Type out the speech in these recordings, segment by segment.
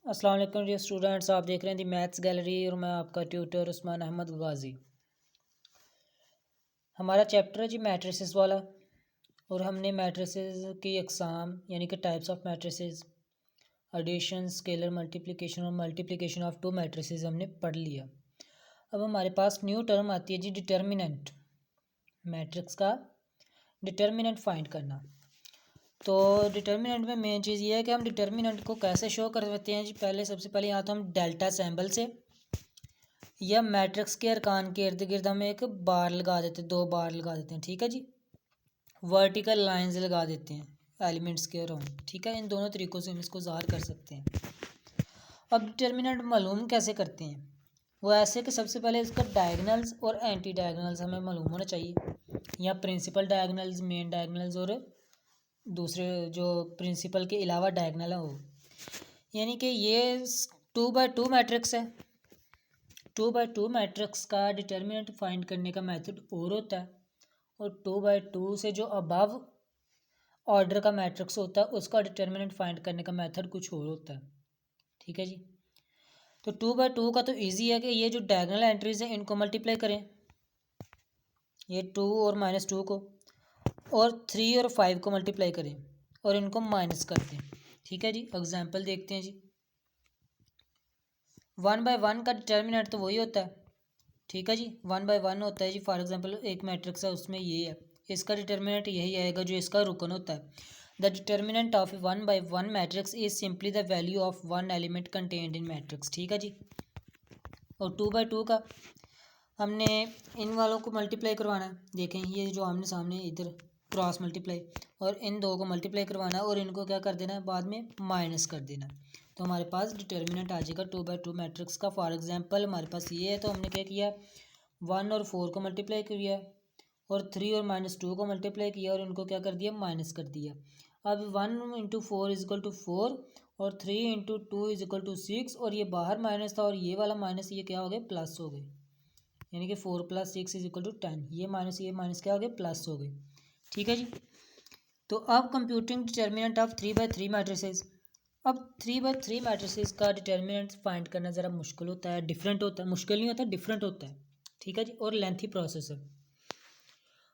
अस्सलाम वालेकुम dear students, आप देख रहे हैं दी मैथ्स गैलरी और मैं आपका ट्यूटर उस्मान अहमद गाजी। हमारा चैप्टर है जी मैट्रिसेस वाला और हमने मैट्रिसेस की अकसाम यानी कि types of matrices, addition, scalar multiplication और मल्टीप्लिकेशन ऑफ टू मैट्रिसेस हमने पढ़ लिया। अब हमारे पास न्यू टर्म आती है जी डिटर्मिनेंट। मैट्रिक्स का डिटर्मिनेंट फाइंड करना। तो डिटर्मिनेंट में मेन चीज़ ये है कि हम डिटर्मिनेंट को कैसे शो कर सकते हैं जी। सबसे पहले यहाँ तो हम डेल्टा सैम्बल से या मैट्रिक्स के अरकान के इर्द गिर्द हम एक बार लगा देते हैं, 2 बार लगा देते हैं, ठीक है जी। वर्टिकल लाइंस लगा देते हैं एलिमेंट्स के अराउंड, ठीक है। इन दोनों तरीक़ों से हम इसको ज़ाहिर कर सकते हैं। अब डिटर्मिनेंट मालूम कैसे करते हैं? वो ऐसे कि सबसे पहले इसका डायगनल्स और एंटी डायगनल्स हमें मालूम होना चाहिए, या प्रिंसिपल डायगनल्स, मेन डायगनल्स और दूसरे जो प्रिंसिपल के अलावा डायगनल है वो। यानी कि ये 2x2 मैट्रिक्स है। 2x2 मैट्रिक्स का डिटर्मिनेंट फाइंड करने का मेथड और होता है, और 2x2 से जो अबव ऑर्डर का मैट्रिक्स होता है उसका डिटर्मिनेंट फाइंड करने का मेथड कुछ और होता है, ठीक है जी। तो 2x2 का तो इजी है कि ये जो डायगोनल एंट्रीज हैं इनको मल्टीप्लाई करें, ये 2 और -2 को, और 3 और 5 को मल्टीप्लाई करें और इनको माइनस कर दें, ठीक है जी। एग्जाम्पल देखते हैं जी। 1/1 का डिटर्मिनेंट तो वही होता है, ठीक है जी। 1/1 होता है जी। फॉर एग्जांपल एक मैट्रिक्स है, उसमें ये है, इसका डिटर्मिनेंट यही आएगा जो इसका रुकन होता है। The determinant of 1/1 matrix is simply the value of one element contained in matrix, ठीक है जी। और 2/2 का हमने इन वालों को मल्टीप्लाई करवाना है। देखें ये जो आमने सामने इधर क्रॉस मल्टीप्लाई, और इन दो को मल्टीप्लाई करवाना है और इनको क्या कर देना है, बाद में माइनस कर देना है। तो हमारे पास डिटर्मिनेंट आ जाएगा 2/2 मैट्रिक्स का। फॉर एग्जांपल हमारे पास ये है, तो हमने क्या किया, 1 और 4 को मल्टीप्लाई किया और 3 और -2 को मल्टीप्लाई किया और इनको क्या कर दिया, माइनस कर दिया। अब 1 इंटू 4 इजकल टू 4 और 3 इंटू 2 इजकल टू 6, और ये बाहर माइनस था और ये वाला माइनस, ये क्या हो गए, प्लस हो गए। यानी कि 4 + 6 इज इक्वल टू 10। ये माइनस क्या हो गए, प्लस हो गए, ठीक है जी। तो अब कंप्यूटिंग डिटर्मिनेंट ऑफ 3/3 मैट्रिसेस। अब 3/3 मैट्रिसेस का डिटर्मिनेंट फाइंड करना ज़रा मुश्किल होता है, डिफरेंट होता है, मुश्किल नहीं होता, डिफरेंट होता है, ठीक है जी, और लेंथी प्रोसेस है।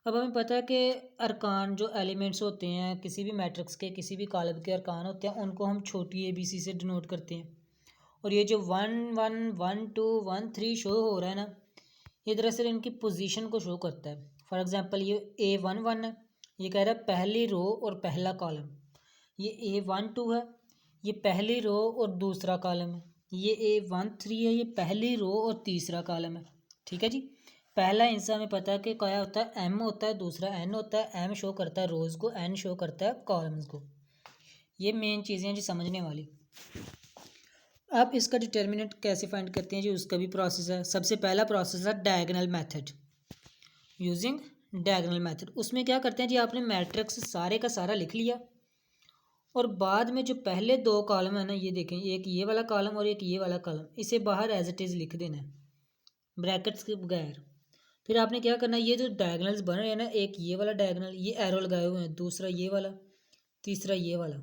अब हमें पता है कि अरकान जो एलिमेंट्स होते हैं किसी भी मैट्रिक्स के, किसी भी कॉलम के अरकान होते हैं, उनको हम छोटी ABC से डिनोट करते हैं। और ये जो 1 1 1 2 1 3 शो हो रहा है ना, ये दरअसल इनकी पोजीशन को शो करता है। फॉर एग्जांपल ये A11 है, ये कह रहा है पहली रो और पहला कॉलम। ये A12 है, ये पहली रो और दूसरा कॉलम है। ये A13 है, ये पहली रो और तीसरा कॉलम है, ठीक है जी। पहला हिस्सा हमें पता है कि क्या होता है, M होता है, दूसरा N होता है। M शो करता है रोज़ को, N शो करता है कॉलम्स को। ये मेन चीज़ें हैं जी समझने वाली। अब इसका डिटर्मिनेंट कैसे फाइंड करते हैं जी, उसका भी प्रोसेस है। सबसे पहला प्रोसेस है diagonal method, using diagonal method. उसमें क्या करते हैं जी, आपने मैट्रिक्स सारे का सारा लिख लिया और बाद में जो पहले 2 कॉलम है ना, ये देखें, एक ये वाला कॉलम और एक ये वाला कॉलम, इसे बाहर एज इट इज़ लिख देना है, ब्रैकेट्स के बगैर। फिर आपने क्या करना है, ये जो डायगोनल्स बन रहे हैं ना, एक ये वाला डायगोनल, ये एरो लगाए हुए हैं, दूसरा ये वाला, तीसरा ये वाला,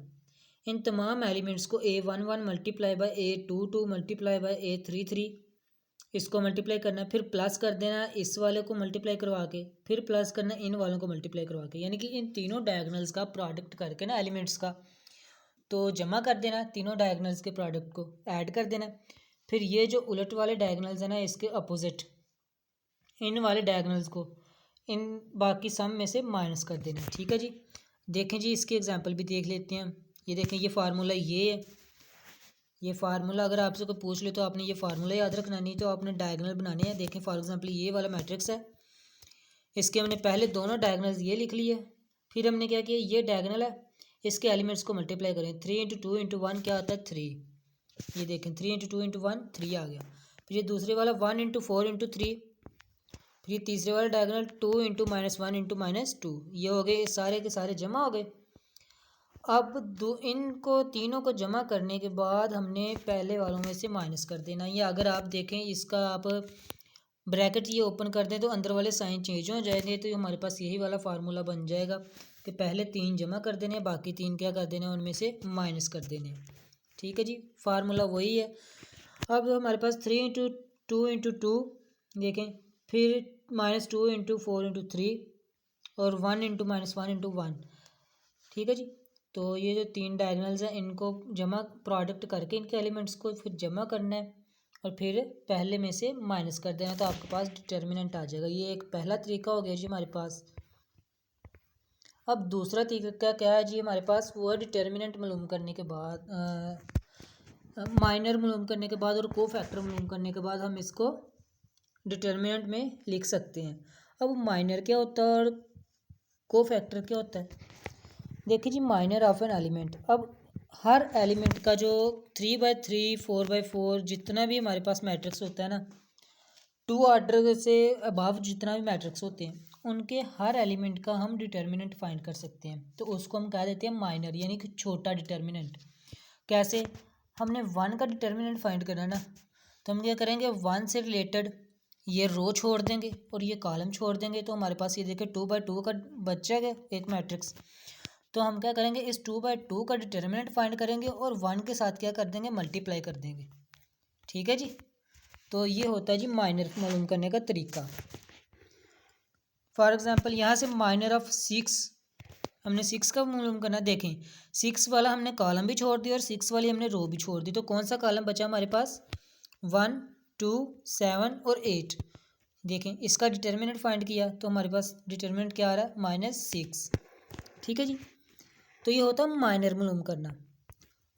इन तमाम एलिमेंट्स को A11 multiply by A22 multiply by A33 इसको मल्टीप्लाई करना है। फिर प्लस कर देना इस वाले को मल्टीप्लाई करवा के, फिर प्लस करना इन वालों को मल्टीप्लाई करवा के, यानी कि इन तीनों डायगोनल्स का प्रोडक्ट करके ना एलिमेंट्स का, तो जमा कर देना, तीनों डायगोनल्स के प्रोडक्ट को ऐड कर देना। फिर ये जो उलट वाले डायगोनल्स हैं ना, इसके अपोजिट इन वाले डायगोनल्स को इन बाकी सम में से माइनस कर देना, ठीक है जी। देखें जी, इसकी एग्जांपल भी देख लेते हैं। ये देखें, ये फार्मूला ये है। ये फार्मूला अगर आपसे कोई पूछ ले तो आपने ये फार्मूला याद रखना, नहीं तो आपने डायगोनल बनाने हैं। देखें फॉर एग्जांपल ये वाला मैट्रिक्स है, इसके हमने पहले दोनों डायगोनल्स ये लिख लिए, फिर हमने क्या किया, ये डायगोनल है, इसके एलिमेंट्स को मल्टीप्लाई करें। 3 इंटू 2 इंटू 1 क्या आता है, 3। ये देखें 3 इंटू 2 इंटू 1 3 आ गया। फिर ये दूसरे वाला 1 इंटू 4 इंटू 3, फिर ये तीसरे वाला डायगोनल 2 इंटू -1 इंटू -2। ये हो गए, सारे के सारे जमा हो गए। अब इनको तीनों को जमा करने के बाद हमने पहले वालों में से माइनस कर देना। ये अगर आप देखें, इसका आप ब्रैकेट ये ओपन कर दें तो अंदर वाले साइन चेंज हो जाएंगे, तो हमारे पास यही वाला फार्मूला बन जाएगा कि पहले 3 जमा कर देने, बाकी 3 क्या कर देने, उनमें से माइनस कर देने, ठीक है जी, फार्मूला वही है। अब हमारे पास 3 × 2 × 2 देखें, फिर -2 × 4 × 3 और 1 × -1 × 1। ठीक है जी, तो ये जो 3 डायगोनल्स हैं इनको जमा प्रोडक्ट करके इनके एलिमेंट्स को फिर जमा करना है और फिर पहले में से माइनस कर देना, तो आपके पास डिटर्मिनेंट आ जाएगा। ये एक पहला तरीका हो गया जी हमारे पास। अब दूसरा तरीका क्या है जी हमारे पास, वो है डिटर्मिनेंट मालूम करने के बाद माइनर मालूम करने के बाद और को फैक्टर मालूम करने के बाद हम इसको डिटर्मिनेंट में लिख सकते हैं। अब माइनर क्या होता है और को फैक्टर क्या होता है? देखिए जी, माइनर ऑफ एन एलिमेंट, अब हर एलिमेंट का जो 3/3 4/4 जितना भी हमारे पास मैट्रिक्स होता है ना, 2 ऑर्डर से अबव जितना भी मैट्रिक्स होते हैं उनके हर एलिमेंट का हम डिटर्मिनेंट फाइंड कर सकते हैं। तो उसको हम कह देते हैं माइनर, यानी कि छोटा डिटर्मिनेंट। कैसे? हमने 1 का डिटर्मिनेंट फाइंड करना है ना, तो हम क्या करेंगे, 1 से रिलेटेड ये रो छोड़ देंगे और ये कॉलम छोड़ देंगे, तो हमारे पास ये देखिए 2/2 का बच गया एक मैट्रिक्स। तो हम क्या करेंगे, इस 2/2 का डिटर्मिनेंट फाइंड करेंगे और 1 के साथ क्या कर देंगे, मल्टीप्लाई कर देंगे। ठीक है जी, तो ये होता है जी माइनर मालूम करने का तरीका। फॉर एग्जांपल यहाँ से माइनर ऑफ 6, हमने 6 का मालूम करना। देखें 6 वाला हमने कॉलम भी छोड़ दिया और 6 वाली हमने रो भी छोड़ दी, तो कौन सा कॉलम बचा हमारे पास, 1 2 7 और 8। देखें इसका डिटर्मिनेंट फाइंड किया तो हमारे पास डिटर्मिनेंट क्या आ रहा है, -6। ठीक है जी, तो ये होता है माइनर मालूम करना।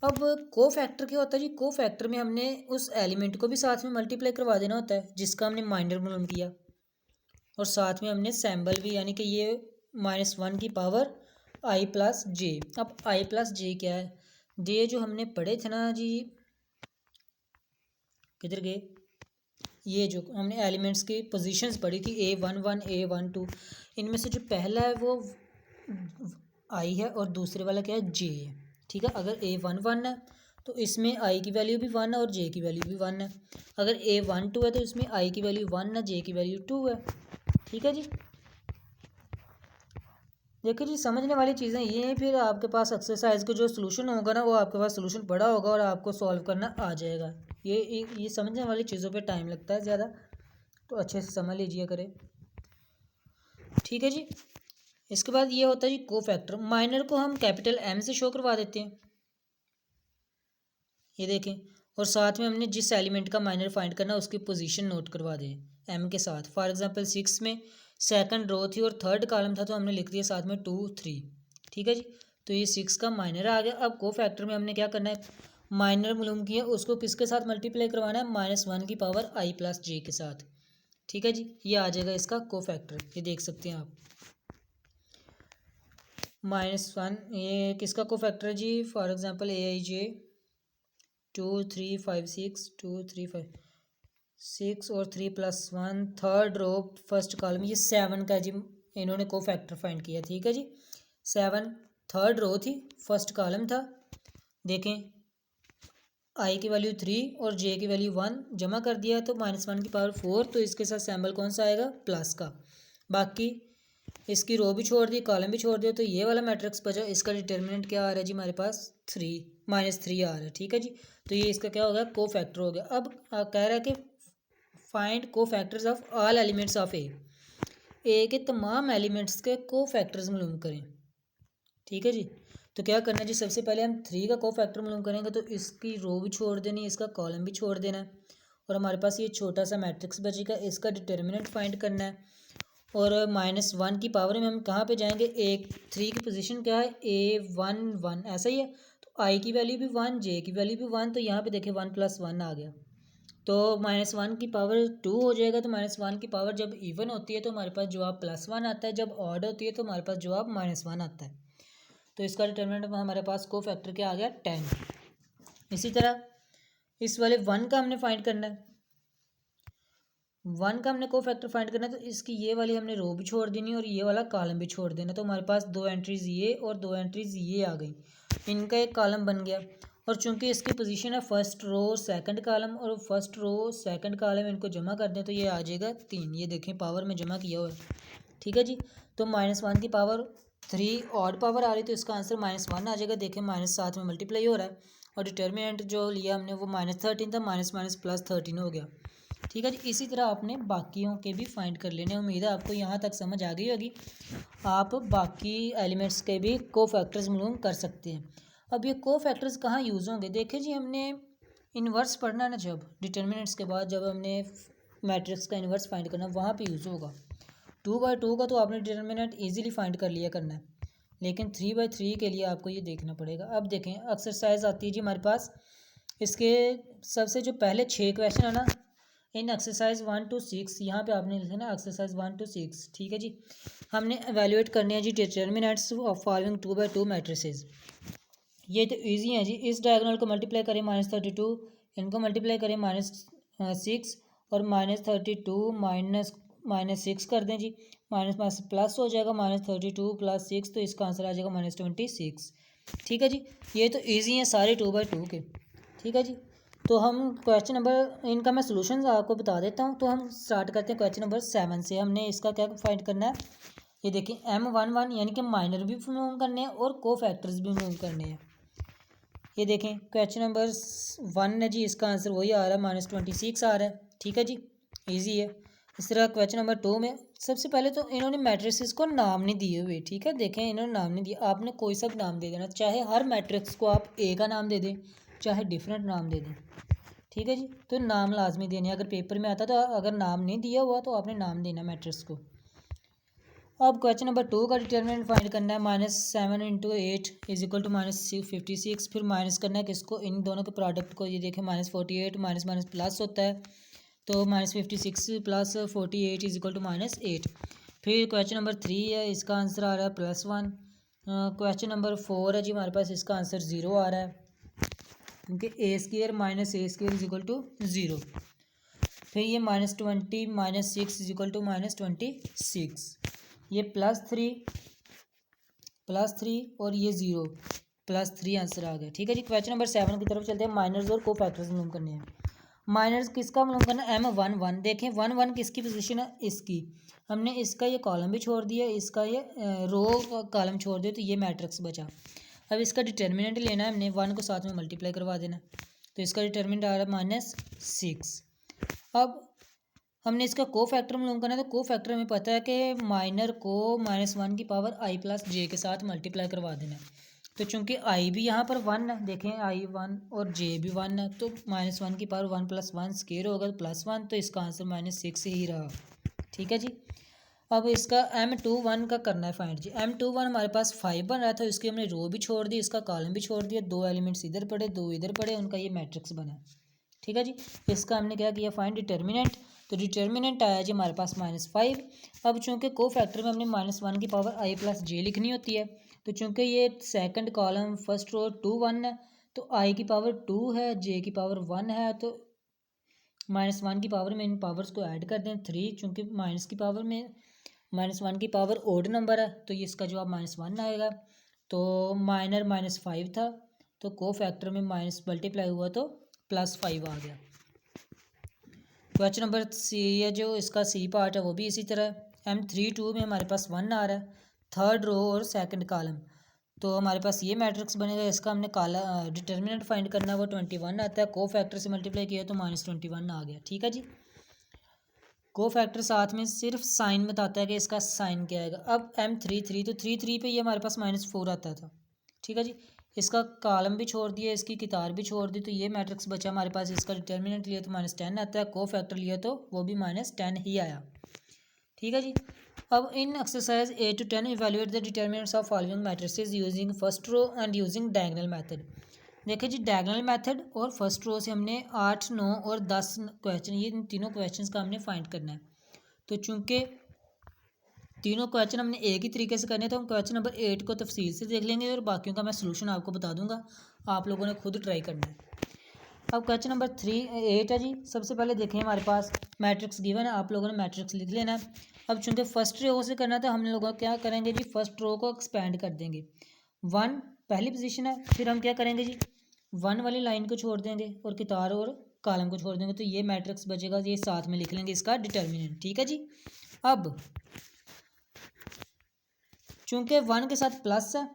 अब को फैक्टर क्या होता है जी, को फैक्टर में हमने उस एलिमेंट को भी साथ में मल्टीप्लाई करवा देना होता है जिसका हमने माइनर मालूम किया, और साथ में हमने सैम्बल भी, यानी कि ये -1 की पावर i+j। अब i+j क्या है, जे जो हमने पढ़े थे ना जी, किधर गए, ये जो हमने एलिमेंट्स की पोजीशंस पढ़ी थी, A11 A12, इनमें से जो पहला है वो i है और दूसरे वाला क्या है, j है। ठीक है, अगर A11 है तो इसमें i की वैल्यू भी 1 है और j की वैल्यू भी 1 है। अगर A12 है तो इसमें i की वैल्यू 1 है, j की वैल्यू 2 है। ठीक है जी, देखिए जी, समझने वाली चीज़ें ये हैं। फिर आपके पास एक्सरसाइज का जो सोल्यूशन होगा ना, वो आपके पास सोल्यूशन पड़ा होगा और आपको सॉल्व करना आ जाएगा। ये समझने वाली चीज़ों पे टाइम लगता है ज़्यादा, तो अच्छे से समझ लीजिए करें। ठीक है जी, इसके बाद ये होता है जी को फैक्टर। माइनर को हम कैपिटल M से शो करवा देते हैं, ये देखें, और साथ में हमने जिस एलिमेंट का माइनर फाइंड करना उसकी पोजीशन नोट करवा दें M के साथ। फॉर एग्जांपल 6 में सेकंड रो थी और थर्ड कॉलम था, तो हमने लिख दिया साथ में 2 3। ठीक है जी, तो ये 6 का माइनर आ गया। अब को फैक्टर में हमने क्या करना है, माइनर मालूम किया, उसको किसके साथ मल्टीप्लाई करवाना है, -1 की पावर i+j के साथ। ठीक है जी, ये आ जाएगा इसका को फैक्टर, ये देख सकते हैं आप, -1। ये किसका को फैक्टर है जी, फॉर एग्जांपल aij 2 3 5 6 2 3 5 6 और 3+1 थर्ड रो फर्स्ट कॉलम, ये 7 का जी इन्होंने को फैक्टर फाइंड किया। ठीक है जी, 7 थर्ड रो थी, फर्स्ट कॉलम था। देखें i की वैल्यू 3 और j की वैल्यू 1 जमा कर दिया तो -1 की पावर 4, तो इसके साथ सैम्बल कौन सा आएगा, प्लस का। बाकी इसकी रो भी छोड़ दी, कॉलम भी छोड़ दिया, तो ये वाला मैट्रिक्स बचा। इसका डिटर्मिनेंट क्या आ रहा है जी हमारे पास, 3 -3 आ रहा है। ठीक है जी, तो ये इसका क्या हो गया, को फैक्टर हो गया। अब कह रहा है कि फाइंड को factors of all elements of a के तमाम एलिमेंट्स के को फैक्टर्स मालूम करें। ठीक है जी, तो क्या करना है जी, सबसे पहले हम 3 का को फैक्टर मालूम करेंगे, तो इसकी रो भी छोड़ देनी है, इसका कॉलम भी छोड़ देना है, और हमारे पास ये छोटा सा मैट्रिक्स बचेगा। इसका डिटर्मिनेंट फाइंड करना है, और -1 की पावर में हम कहाँ पे जाएंगे, 3 की पोजीशन क्या है, A11, ऐसा ही है। तो i की वैल्यू भी 1, j की वैल्यू भी 1, तो यहाँ पे देखिए 1+1 आ गया, तो -1 की पावर 2 हो जाएगा। तो -1 की पावर जब इवन होती है तो हमारे पास जवाब +1 आता है, जब ऑड होती है तो हमारे पास जवाब -1 आता है। तो इसका डिटर्मिनेंट हमारे पास को फैक्टर क्या आ गया, 10। इसी तरह इस वाले 1 का हमने फाइंड करना है, 1 का हमने को फैक्टर फाइंड करना है, तो इसकी ये वाली हमने रो भी छोड़ देनी और ये वाला कॉलम भी छोड़ देना। तो हमारे पास 2 एंट्रीज ये और 2 एंट्रीज ये आ गई, इनका एक कॉलम बन गया। और चूंकि इसकी पोजीशन है फर्स्ट रो सेकंड कॉलम, और फर्स्ट रो सेकंड कॉलम इनको जमा कर दें तो ये आ जाएगा 3। ये देखें पावर में जमा किया हुआ है। ठीक है जी, तो -1 की पावर 3 ऑड पावर आ रही, तो इसका आंसर -1 आ जाएगा। देखें -7 में मल्टीप्लाई हो रहा है, और डिटर्मिनेंट जो लिया हमने वो -13 था, माइनस माइनस प्लस 13 हो गया। ठीक है जी। इसी तरह आपने बाकियों के भी फाइंड कर लेने। उम्मीद है आपको यहाँ तक समझ आ गई होगी। आप बाकी एलिमेंट्स के भी कोफैक्टर्स मालूम कर सकते हैं। अब ये कोफैक्टर्स कहाँ यूज़ होंगे? देखिए जी, हमने इन्वर्स पढ़ना है ना, जब डिटर्मिनेंट्स के बाद जब हमने मैट्रिक्स का इन्वर्स फाइंड करना, वहाँ पे यूज़ होगा। 2/2 का तो आपने डिटर्मिनेंट इजीली फाइंड कर लिया करना है, लेकिन 3/3 के लिए आपको ये देखना पड़ेगा। अब देखें, एक्सरसाइज आती है जी हमारे पास। इसके सबसे जो पहले 6 क्वेश्चन है ना, इन एक्सरसाइज 1 to 6, यहाँ पे आपने लिखा ना एक्सरसाइज 1 to 6। ठीक है जी। हमने एवेल्यूएट करने हैं जी डिटर्मिनेंट्स ऑफ फॉलोइंग 2/2 मैट्रिसेस। ये तो इजी है जी। इस डायगोनल को मल्टीप्लाई करें -32, इनको मल्टीप्लाई करें -6 और -32 -6 कर दें जी। माइनस माइनस प्लस हो जाएगा, -32 + 6, तो इसका आंसर आ जाएगा -26। ठीक है जी। ये तो इजी है सारे 2/2 के। ठीक है जी। तो हम क्वेश्चन नंबर, इनका मैं सोल्यूशन आपको बता देता हूँ। तो हम स्टार्ट करते हैं क्वेश्चन नंबर 7 से। हमने इसका क्या फाइंड करना है, ये देखिए M11 यानी कि माइनर भी मालूम करने हैं और कोफैक्टर्स भी मालूम करने हैं। ये देखें क्वेश्चन नंबर 1 है जी, इसका आंसर वही आ रहा है, -26 आ रहा है। ठीक है जी, इजी है। इस तरह क्वेश्चन नंबर 2 में सबसे पहले तो इन्होंने मैट्रिक्स को नाम नहीं दिए हुए। ठीक है, देखें इन्होंने नाम नहीं दिया। आपने कोई सा नाम दे देना, चाहे हर मैट्रिक्स को आप ए का नाम दे दें, चाहे डिफरेंट नाम दे दें। ठीक है जी। तो नाम लाजमी देने, अगर पेपर में आता तो अगर नाम नहीं दिया हुआ तो आपने नाम देना मैट्रिक्स को। अब क्वेश्चन नंबर 2 का डिटर्मिनेंट फाइंड करना है। -7 × 8 = -56। फिर माइनस करना है किसको, इन दोनों के प्रोडक्ट को। ये देखें -48, माइनस माइनस प्लस होता है, तो -56 + 48 = -8। फिर क्वेश्चन नंबर 3 है, इसका आंसर आ रहा है +1। क्वेश्चन नंबर 4 है जी हमारे पास, इसका आंसर 0 आ रहा है, क्योंकि a² - a² = 0। फिर ये -20 - 6 = -26। ये +3 और ये 0 +3 आंसर आ गया। ठीक है जी। क्वेश्चन नंबर 7 की तरफ चलते हैं। माइनर्स और कोफैक्टर्स मालूम करने हैं। माइनर्स किसका मालूम करना है? M11। देखें 11 किसकी पोजीशन है, इसकी। हमने इसका ये कॉलम भी छोड़ दिया, इसका ये रो कॉलम छोड़ दिया, तो ये मैट्रिक्स बचा। अब इसका डिटर्मिनेंट लेना है हमने, 1 को साथ में मल्टीप्लाई करवा देना, तो इसका डिटर्मिनेंट आ रहा है -6। अब हमने इसका कोफैक्टर मालूम करना है, तो कोफैक्टर हमें पता है कि माइनर को -1 की पावर i + j के साथ मल्टीप्लाई करवा देना है। तो चूंकि i भी यहाँ पर 1 है, देखें i 1 और j भी 1 है, तो -1 की पावर 1 + 1 स्क्वायर होगा, तो +1, तो इसका आंसर -6 ही रहा। ठीक है जी। अब इसका M21 का करना है फाइंड जी। M21 हमारे पास 5 बन रहा था, इसकी हमने रो भी छोड़ दी, इसका कॉलम भी छोड़ दिया, 2 एलिमेंट्स इधर पड़े 2 इधर पड़े, उनका ये मैट्रिक्स बना। ठीक है जी। इसका हमने क्या किया, फाइंड डिटर्मिनेंट। तो डिटर्मिनेंट आया जी हमारे पास -5। अब चूंकि कोफैक्टर में हमने -1 की पावर i + j लिखनी होती है, तो चूंकि ये सेकंड कॉलम फर्स्ट रो 2 1 है, तो i की पावर 2 है, j की पावर 1 है, तो -1 की पावर में इन पावर्स को ऐड कर दें 3। चूंकि माइनस की पावर में -1 की पावर ओड नंबर है, तो ये इसका जवाब -1 आएगा। तो माइनर -5 था, तो कोफैक्टर में माइनस मल्टीप्लाई हुआ तो +5 आ गया। क्वेश्चन नंबर सी है जो, इसका सी पार्ट है वो भी इसी तरह। M32 में हमारे पास 1 आ रहा है, थर्ड रो और सेकंड कॉलम, तो हमारे पास ये मैट्रिक्स बनेगा। इसका हमने काला डिटर्मिनेंट फाइंड करना है, वो 21 आता है, कोफैक्टर से मल्टीप्लाई किया तो -21 आ गया। ठीक है जी। कोफैक्टर साथ में सिर्फ साइन बताता है कि इसका साइन क्या आएगा। अब M33, तो 33 पे ये हमारे पास -4 आता था। ठीक है जी। इसका कॉलम भी छोड़ दिया, इसकी कितार भी छोड़ दी, तो ये मैट्रिक्स बचा हमारे पास। इसका डिटर्मिनेंट लिया तो -10 आता है, कोफैक्टर लिया तो वो भी -10 ही आया। ठीक है जी। अब in exercise 8 to 10 evaluate the determinants of following matrices using first row and using diagonal method. देखिए जी, डायगोनल मेथड और फर्स्ट रो से हमने 8, 9 और 10 क्वेश्चन, ये इन तीनों क्वेश्चंस का हमने फाइंड करना है। तो चूंकि तीनों क्वेश्चन हमने एक ही तरीके से करने, तो हम क्वेश्चन नंबर 8 को तफसील से देख लेंगे और बाकियों का मैं सोल्यूशन आपको बता दूंगा, आप लोगों ने खुद ट्राई करना है। अब क्वेश्चन नंबर 8 है जी। सबसे पहले देखें हमारे पास मैट्रिक्स गिवन है, आप लोगों ने मैट्रिक्स लिख लेना है। अब चूंकि फर्स्ट रो से करना था, हम लोग क्या करेंगे जी, फर्स्ट रो को एक्सपेंड कर देंगे। 1 पहली पोजीशन है, फिर हम क्या करेंगे जी, 1 वाली लाइन को छोड़ देंगे और कितार और कॉलम को छोड़ देंगे, तो ये मैट्रिक्स बचेगा, ये साथ में लिख लेंगे इसका डिटर्मिनेंट। ठीक है जी। अब चूंकि 1 के साथ प्लस है,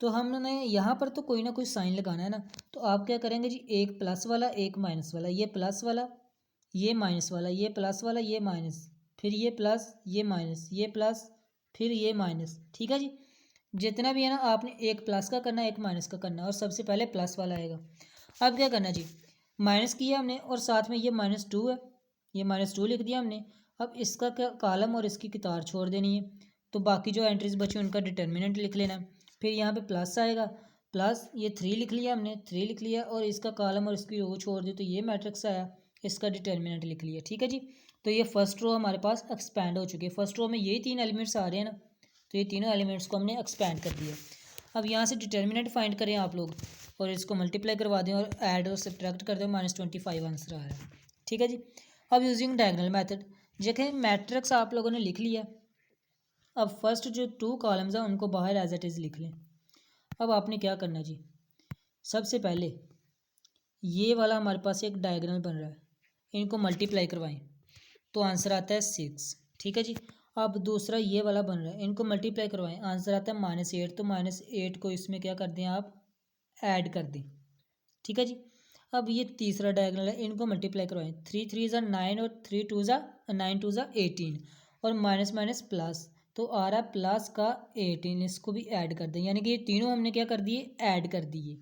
तो हमने यहाँ पर तो कोई ना कोई साइन लगाना है ना, तो आप क्या करेंगे जी, एक प्लस वाला एक माइनस वाला, ये प्लस वाला ये माइनस वाला, ये प्लस वाला ये माइनस, फिर ये प्लस ये माइनस, ये प्लस फिर ये माइनस। ठीक है जी, जितना भी है ना आपने एक प्लस का करना है एक माइनस का करना है, और सबसे पहले प्लस वाला आएगा। अब क्या करना जी, माइनस किया हमने और साथ में ये -2 है, ये -2 लिख दिया हमने। अब इसका क्या कॉलम और इसकी कितार छोड़ देनी है, तो बाकी जो एंट्रीज बची उनका डिटर्मिनेंट लिख लेना है। फिर यहाँ पे प्लस आएगा, प्लस ये 3 लिख लिया हमने, 3 लिख लिया और इसका कॉलम और इसकी रो छोड़ दी, तो ये मैट्रिक्स आया, इसका डिटर्मिनेंट लिख लिया। ठीक है जी, तो ये फर्स्ट रो हमारे पास एक्सपैंड हो चुकी है। फर्स्ट रो में यही 3 एलिमेंट्स आ रहे हैं ना, तो ये तीनों एलिमेंट्स को हमने एक्सपैंड कर दिया। अब यहाँ से डिटर्मिनेंट फाइंड करें आप लोग, और इसको मल्टीप्लाई करवा दें और ऐड और सब्ट्रैक्ट कर दें, -25 आंसर आ रहा है। ठीक है जी, अब यूजिंग डायगोनल मेथड, देखें मैट्रिक्स आप लोगों ने लिख लिया। अब फर्स्ट जो 2 कॉलम्स हैं उनको बाहर एज इट इज़ लिख लें। अब आपने क्या करना जी, सबसे पहले ये वाला हमारे पास एक डायगोनल बन रहा है, इनको मल्टीप्लाई करवाएं तो आंसर आता है 6। ठीक है जी, अब दूसरा ये वाला बन रहा है, इनको मल्टीप्लाई करवाएं, आंसर आता है -8, तो -8 को इसमें क्या कर दें आप, ऐड कर दें। ठीक है जी, अब ये तीसरा डायगोनल है, इनको मल्टीप्लाई करवाएं, 3 3 ज़ा 9 और 3 2 ज़ा 9 2 ज़ा 18, और माइनस माइनस प्लस, तो आ रहा है प्लस का 18, इसको भी ऐड कर दें, यानी कि ये तीनों हमने क्या कर दिए, ऐड कर दिए।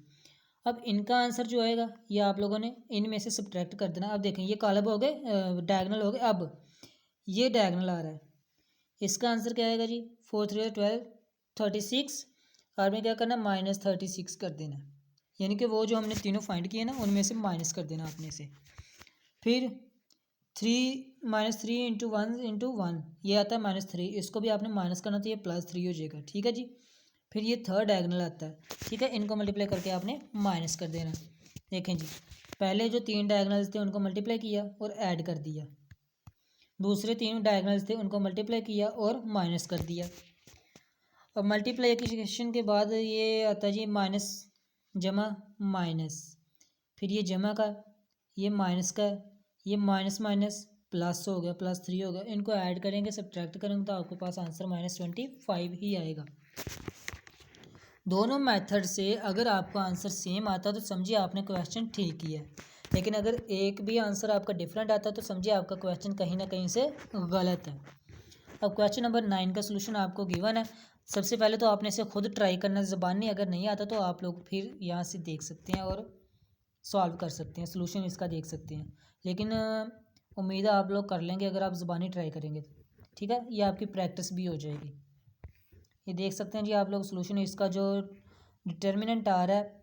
अब इनका आंसर जो आएगा ये आप लोगों ने इनमें से सब्ट्रैक्ट कर देना। अब देखें ये कॉलम हो गए, डायगोनल हो गए। अब ये डायगोनल आ रहा है, इसका आंसर क्या आएगा जी, 4 3 12 36, और में क्या करना, -36 कर देना, यानी कि वो जो हमने तीनों फाइंड किए ना उनमें से माइनस कर देना अपने से। फिर 3 इंटू 1 ये आता है -3, इसको भी आपने माइनस करना तो ये +3 हो जाएगा। ठीक है जी, फिर ये थर्ड डायगोनल आता है। ठीक है, इनको मल्टीप्लाई करके आपने माइनस कर देना। देखें जी, पहले जो 3 डायगोनल्स थे उनको मल्टीप्लाई किया और ऐड कर दिया, दूसरे 3 डायगोनल्स थे उनको मल्टीप्लाई किया और माइनस कर दिया। और मल्टीप्लिकेशन के बाद ये आता है जी माइनस जमा माइनस, फिर ये जमा का, ये माइनस का, ये माइनस माइनस प्लस हो गया, +3 हो गया। इनको ऐड करेंगे सब्ट्रैक्ट करेंगे तो आपके पास आंसर -25 ही आएगा। दोनों मेथड से अगर आपका आंसर सेम आता तो समझिए आपने क्वेश्चन ठीक किया है, लेकिन अगर एक भी आंसर आपका डिफरेंट आता तो समझिए आपका क्वेश्चन कहीं ना कहीं से गलत है। अब क्वेश्चन नंबर 9 का सोल्यूशन आपको गिवन है। सबसे पहले तो आपने इसे खुद ट्राई करना, ज़बानी अगर नहीं आता तो आप लोग फिर यहाँ से देख सकते हैं और सॉल्व कर सकते हैं, सोल्यूशन इसका देख सकते हैं, लेकिन उम्मीद है आप लोग कर लेंगे अगर आप ज़बानी ट्राई करेंगे। ठीक है, ये आपकी प्रैक्टिस भी हो जाएगी। ये देख सकते हैं जी आप लोग सोल्यूशन, इसका जो डिटर्मिनेंट आ रहा है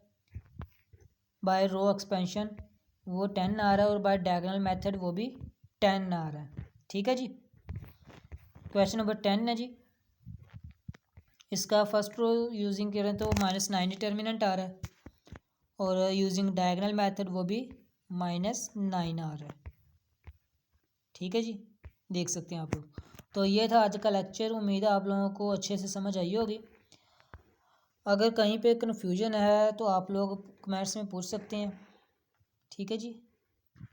बाय रो एक्सपेंशन वो 10 आ रहा है, और बाय डायगोनल मेथड वो भी 10 आ रहा है। ठीक है जी, क्वेश्चन नंबर 10 है जी, इसका फर्स्ट रो यूजिंग करें तो -9 डिटर्मिनेंट आ रहा है, और यूजिंग डायगोनल मेथड वो भी -9 आ रहा है। ठीक है जी, देख सकते हैं आप लोग। तो ये था आज का लेक्चर, उम्मीद है आप लोगों को अच्छे से समझ आई होगी। अगर कहीं पे कन्फ्यूजन है तो आप लोग कमेंट्स में पूछ सकते हैं। ठीक है जी,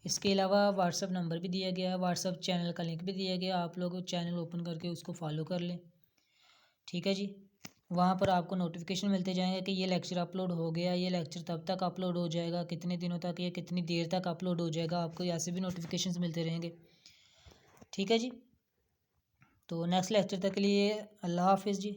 इसके अलावा व्हाट्सअप नंबर भी दिया गया है, व्हाट्सअप चैनल का लिंक भी दिया गया, आप लोग चैनल ओपन करके उसको फॉलो कर लें। ठीक है जी, वहाँ पर आपको नोटिफिकेशन मिलते जाएंगे कि ये लेक्चर अपलोड हो गया, ये लेक्चर तब तक अपलोड हो जाएगा, कितने दिनों तक या कितनी देर तक अपलोड हो जाएगा, आपको ऐसे भी नोटिफिकेशन मिलते रहेंगे। ठीक है जी, तो नेक्स्ट लेक्चर तक के लिए अल्लाह हाफिज़ जी।